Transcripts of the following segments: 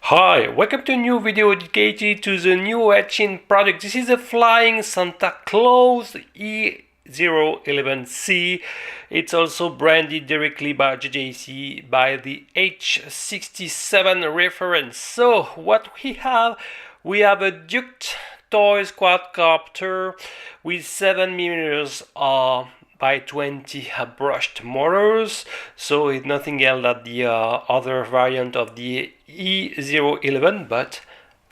Hi, welcome to a new video dedicated to the new Eachine product. This is a flying Santa Claus E011C. It's also branded directly by JJC by the H67 reference. So what we have a Duke Toys quadcopter with 7mm by 20 brushed motors, so it's nothing else than the other variant of the E011, but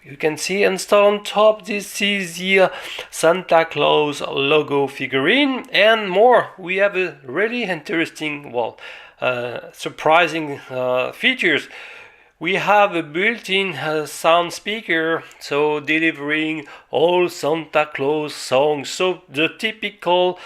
you can see installed on top, this is the Santa Claus logo figurine and more. We have a really interesting, surprising features. We have a built-in sound speaker, so delivering all Santa Claus songs. So the typical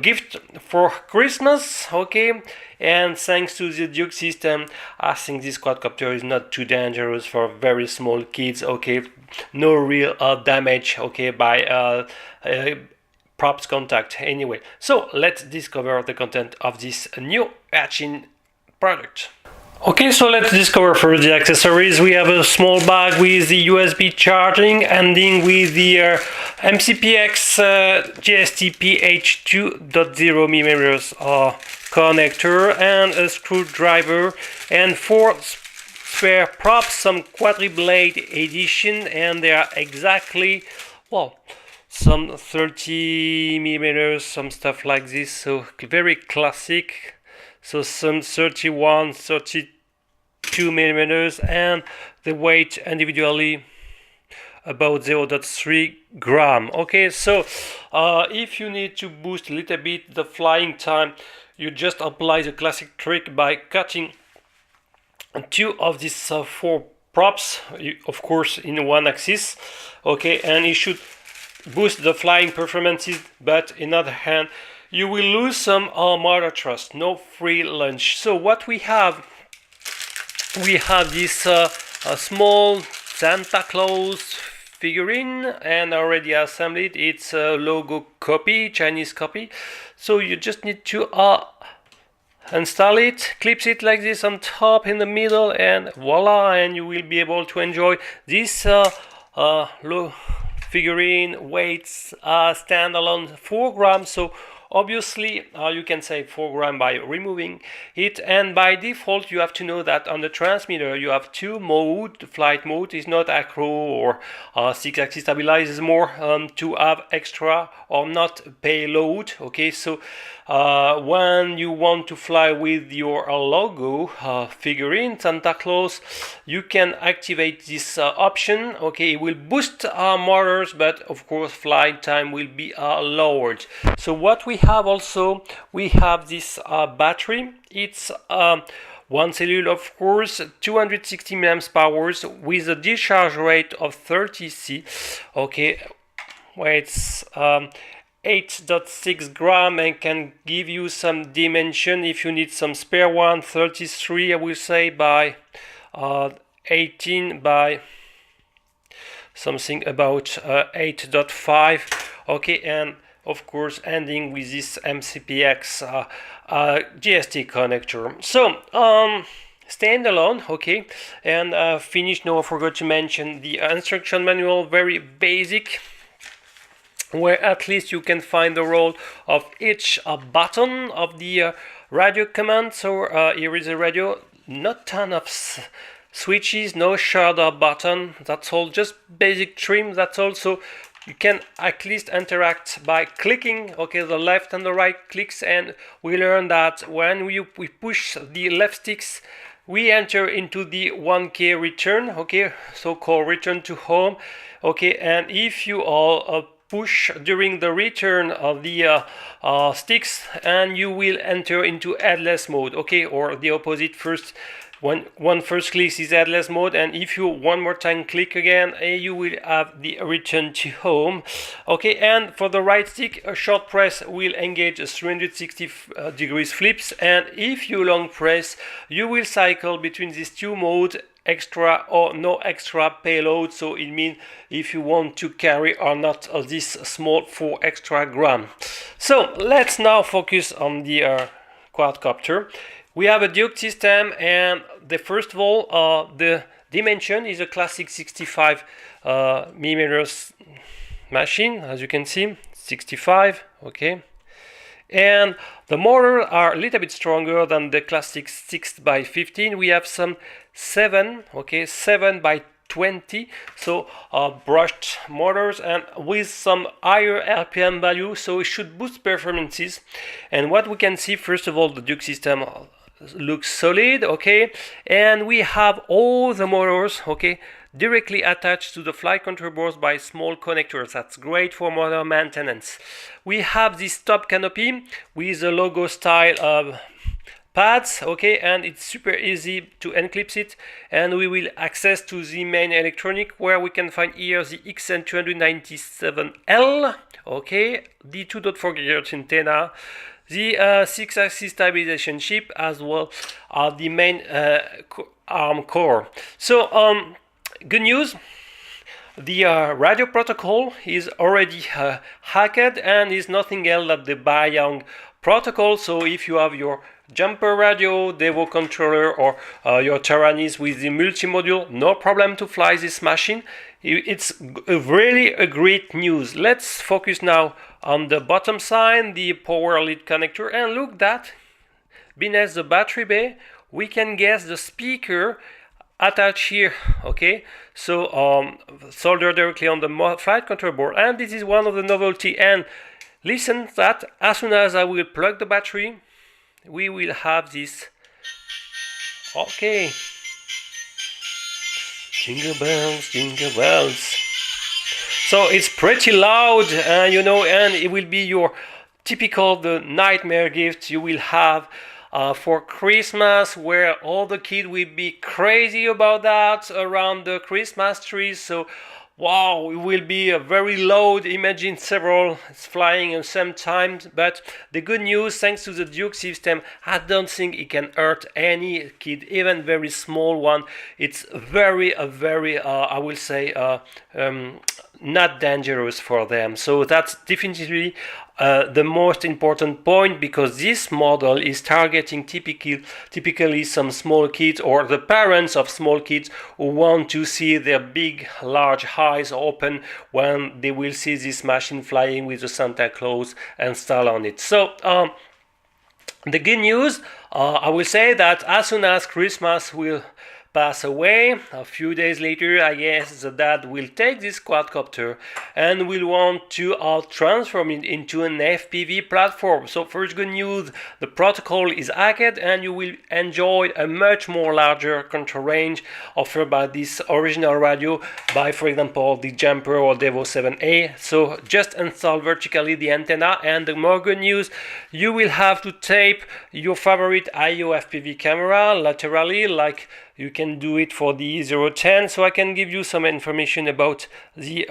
gift for Christmas, okay? And thanks to the Duke system, I think this quadcopter is not too dangerous for very small kids, okay? No real damage, okay, by props contact anyway. So let's discover the content of this new Eachine product. Okay, so let's discover first the accessories. We have a small bag with the USB charging, ending with the MCPX GSTP H2.0mm connector and a screwdriver and 4 spare props, some quadri-blade edition, and they are exactly, some 30mm, some stuff like this, so very classic. So some 31, 32 millimeters, and the weight individually about 0.3 gram. Okay, so if you need to boost a little bit the flying time, you just apply the classic trick by cutting 2 of these 4 props, of course in one axis. Okay, and it should boost the flying performances, but in other hand you will lose some motor thrust, no free lunge. So what we have this small Santa Claus figurine, and already assembled. It's a logo copy, Chinese copy. So you just need to install it, clips it like this on top, in the middle, and voila, and you will be able to enjoy this figurine. Weights standalone 4 grams. So obviously, you can save 4 grams by removing it, and by default you have to know that on the transmitter you have 2 modes. Flight mode is not acro or 6-axis stabilized, is more to have extra or not payload. Okay, so when you want to fly with your logo figurine Santa Claus, you can activate this option. Okay, it will boost motors, but of course flight time will be lowered. So what we have also, we have this battery. It's one cellular, of course, 260 mAh powers with a discharge rate of 30C. Okay, weights 8.6 gram and can give you some dimension if you need some spare one. 33, I will say, by 18 by something about 8.5. Okay, and of course ending with this MCPX GST connector. So standalone, okay, and finished. No, I forgot to mention the instruction manual, very basic, where at least you can find the role of each button of the radio command. So here is a radio, not ton of switches, no shadow button, that's all, just basic trim, that's all. So you can at least interact by clicking, okay, the left and the right clicks, and we learn that when we push the left sticks, we enter into the 1K return, okay, so-called return to home. Okay, and if you all push during the return of the sticks, and you will enter into headless mode, okay, or the opposite. First, one first click is headless mode, and if you one more time click again, you will have the return to home. Okay, and for the right stick, a short press will engage a 360 degrees flips, and if you long press, you will cycle between these 2 modes, extra or no extra payload. So it means if you want to carry or not this small 4 extra gram. So let's now focus on the quadcopter. We have a Duke system, and the first of all, the dimension is a classic 65 millimeters machine, as you can see, 65, okay. And the motors are a little bit stronger than the classic 6x15. We have some 7, okay, 7x20, so brushed motors, and with some higher RPM value, so it should boost performances. And what we can see, first of all, the Duke system looks solid, okay, and we have all the motors, okay, directly attached to the flight control boards by small connectors. That's great for motor maintenance. We have this top canopy with the logo style pads, okay, and it's super easy to unclip it, and we will access to the main electronic, where we can find here the XN297L, okay, the 2.4 GHz antenna, the 6-axis stabilization chip, as well as the main ARM core. So good news, the radio protocol is already hacked and is nothing else than the Banggood protocol. So if you have your jumper radio, Devo controller, or your Taranis with the multi-module, no problem to fly this machine. It's really a great news. Let's focus now on the bottom side, the power lead connector, and look that beneath the battery bay we can guess the speaker attached here, okay, so soldered directly on the flight control board. And this is one of the novelty, and listen that as soon as I will plug the battery, we will have this, okay, jingle bells, jingle bells. So it's pretty loud, you know, and it will be your typical the nightmare gift you will have for Christmas, where all the kids will be crazy about that around the Christmas tree. So wow, it will be a very loud. Imagine several flying at the same time. But the good news, thanks to the Duke system, I don't think it can hurt any kid, even very small one. It's very, I will say, not dangerous for them. So that's definitely the most important point, because this model is targeting typically some small kids, or the parents of small kids who want to see their big, large eyes open when they will see this machine flying with the Santa Claus installed on it. So the good news, I will say that as soon as Christmas will pass away, a few days later, I guess the dad will take this quadcopter and will want to transform it into an FPV platform. So first good news, the protocol is hacked, and you will enjoy a much more larger control range offered by this original radio by, for example, the Jumper or Devo 7A. So just install vertically the antenna, and the more good news, you will have to tape your favorite IO FPV camera laterally, like you can do it for the E010. So I can give you some information about the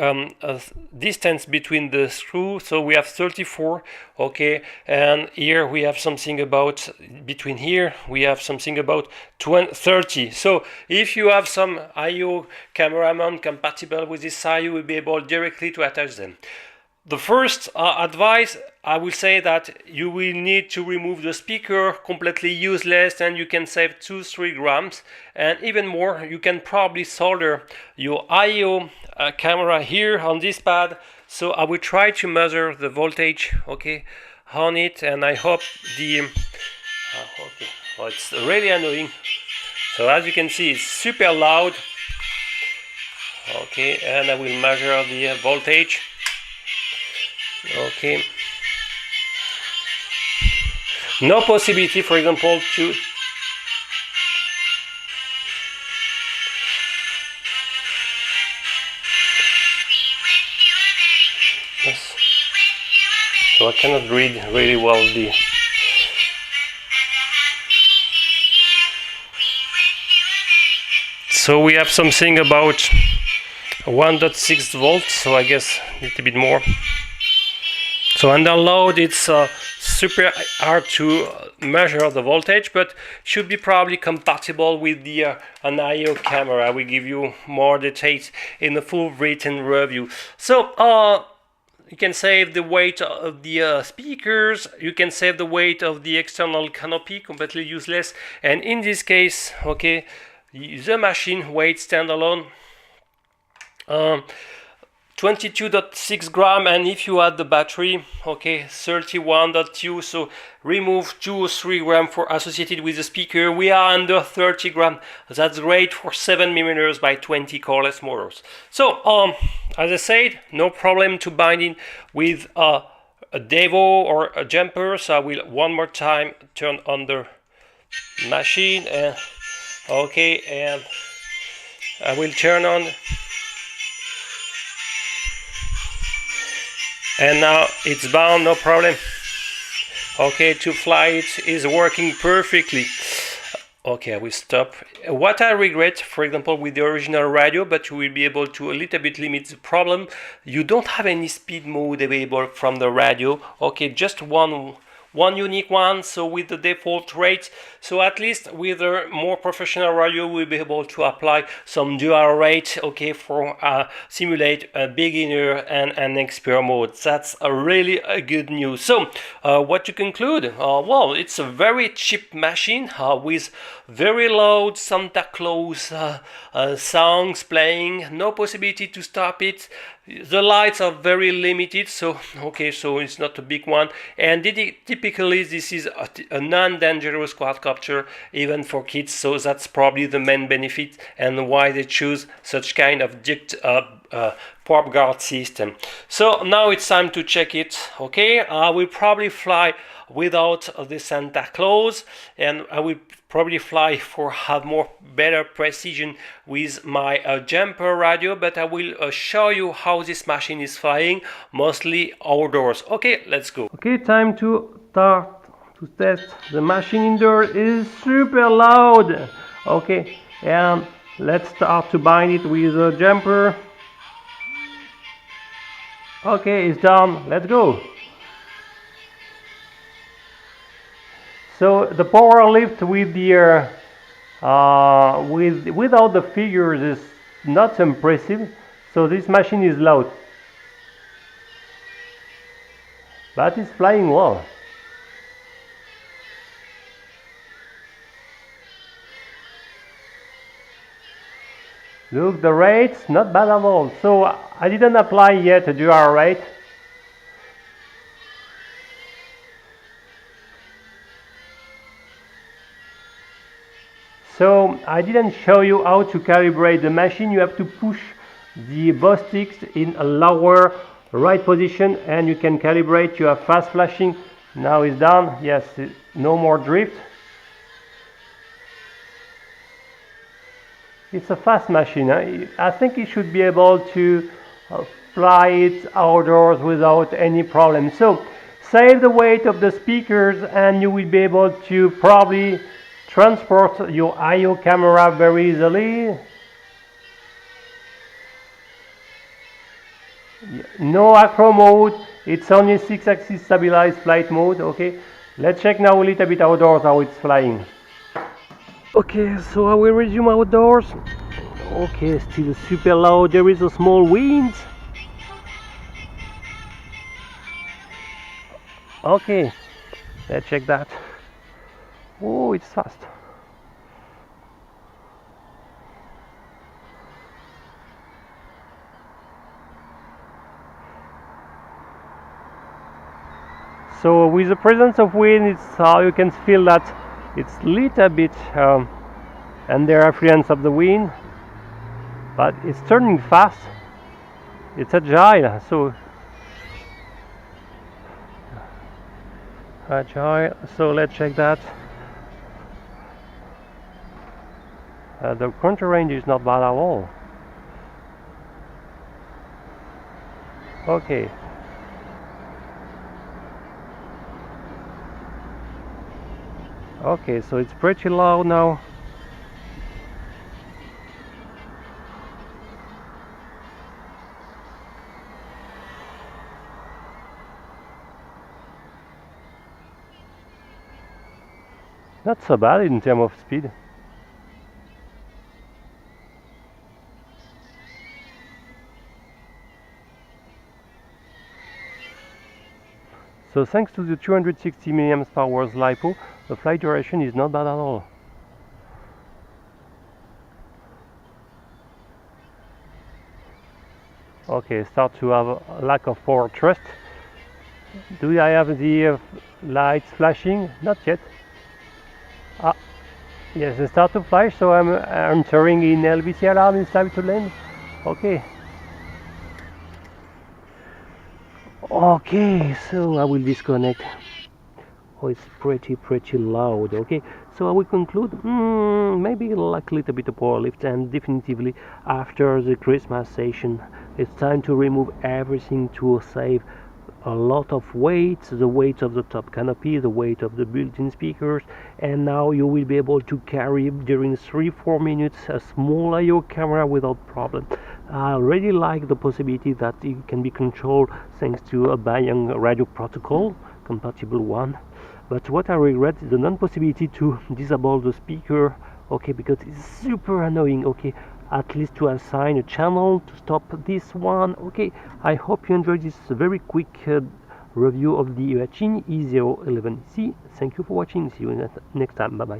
distance between the screws. So we have 34, okay, and here we have something about, between here we have something about 30. So if you have some IO camera mount compatible with this side, you will be able directly to attach them. The first advice, I will say that you will need to remove the speaker, completely useless, and you can save 2-3 grams. And even more, you can probably solder your IO camera here on this pad. So I will try to measure the voltage, okay, on it, and I hope the okay, well, it's really annoying. So as you can see, it's super loud, okay, and I will measure the voltage. Okay, no possibility, for example, to yes. So I cannot read really well the so we have something about 1.6 volts, so I guess a little bit more. So under load, it's super hard to measure the voltage, but should be probably compatible with the an IO camera. I will give you more details in the full written review. So you can save the weight of the speakers, you can save the weight of the external canopy, completely useless. And in this case, okay, the machine weight standalone 22.6 gram, and if you add the battery, okay, 31.2, so remove 2 or 3 gram for associated with the speaker, we are under 30 gram. That's great for 7mm by 20 cordless motors. So as I said, no problem to bind it with a Devo or a jumper. So I will one more time turn on the machine, and okay, and I will turn on. And now it's bound, no problem. Okay, to fly it is working perfectly. Okay, I will stop. What I regret, for example, with the original radio, but you will be able to a little bit limit the problem. You don't have any speed mode available from the radio. Okay, just one unique one, so with the default rate. So at least with a more professional radio, we'll be able to apply some dual rate, okay, for simulate a beginner and an expert mode. That's a really good news. So what to conclude? Well, it's a very cheap machine with very loud Santa Claus songs playing, no possibility to stop it. The lights are very limited, so okay, so it's not a big one, and typically this is a non-dangerous quadcopter even for kids, so that's probably the main benefit and why they choose such kind of pop guard system. So now it's time to check it. Okay, I will probably fly without the Santa Claus, and I will probably fly for have more better precision with my jumper radio, but I will show you how this machine is flying, mostly outdoors. Okay, let's go. Okay, time to start to test the machine indoors. It is super loud. Okay, and let's start to bind it with a jumper. Okay, it's done. Let's go. So the power lift with the without the figures is not impressive. So this machine is loud, but it's flying well. Look, the rate's not bad at all. So I didn't apply yet a dual rate. So I didn't show you how to calibrate the machine. You have to push the bow sticks in a lower right position and you can calibrate. You have fast flashing. Now it's done. Yes, no more drift. It's a fast machine. I think it should be able to fly it outdoors without any problem. So save the weight of the speakers and you will be able to probably transport your I/O camera very easily. No acro mode, it's only 6-axis stabilized flight mode. Okay, let's check now a little bit outdoors how it's flying. Okay, so I will resume outdoors. Okay, still super loud. There is a small wind. Okay, let's check that. Oh, it's fast. So with the presence of wind, it's you can feel that it's little bit under influence of the wind, but it's turning fast. It's agile, so agile. So let's check that. The counter range is not bad at all. Okay. Okay, so it's pretty loud now. Not so bad in terms of speed. So thanks to the 260 milliamps power LiPo, the flight duration is not bad at all. Okay, start to have a lack of forward thrust. Do I have the lights flashing? Not yet. Ah, yes, they start to flash, so I'm entering in LVC alarm. It's time to land. Okay. Okay, so I will disconnect. Oh, it's pretty loud. Okay, so I will conclude. Maybe like a little bit of power lift, and definitively after the Christmas session, it's time to remove everything to save a lot of weight, the weight of the top canopy, the weight of the built-in speakers, and now you will be able to carry during 3-4 minutes a small IO camera without problem. I really like the possibility that it can be controlled thanks to a Banggood radio protocol compatible one, but what I regret is the non-possibility to disable the speaker, okay, because it's super annoying. Okay, at least to assign a channel to stop this one. Okay, I hope you enjoyed this very quick review of the Eachine E011C. Thank you for watching. See you next time. Bye bye.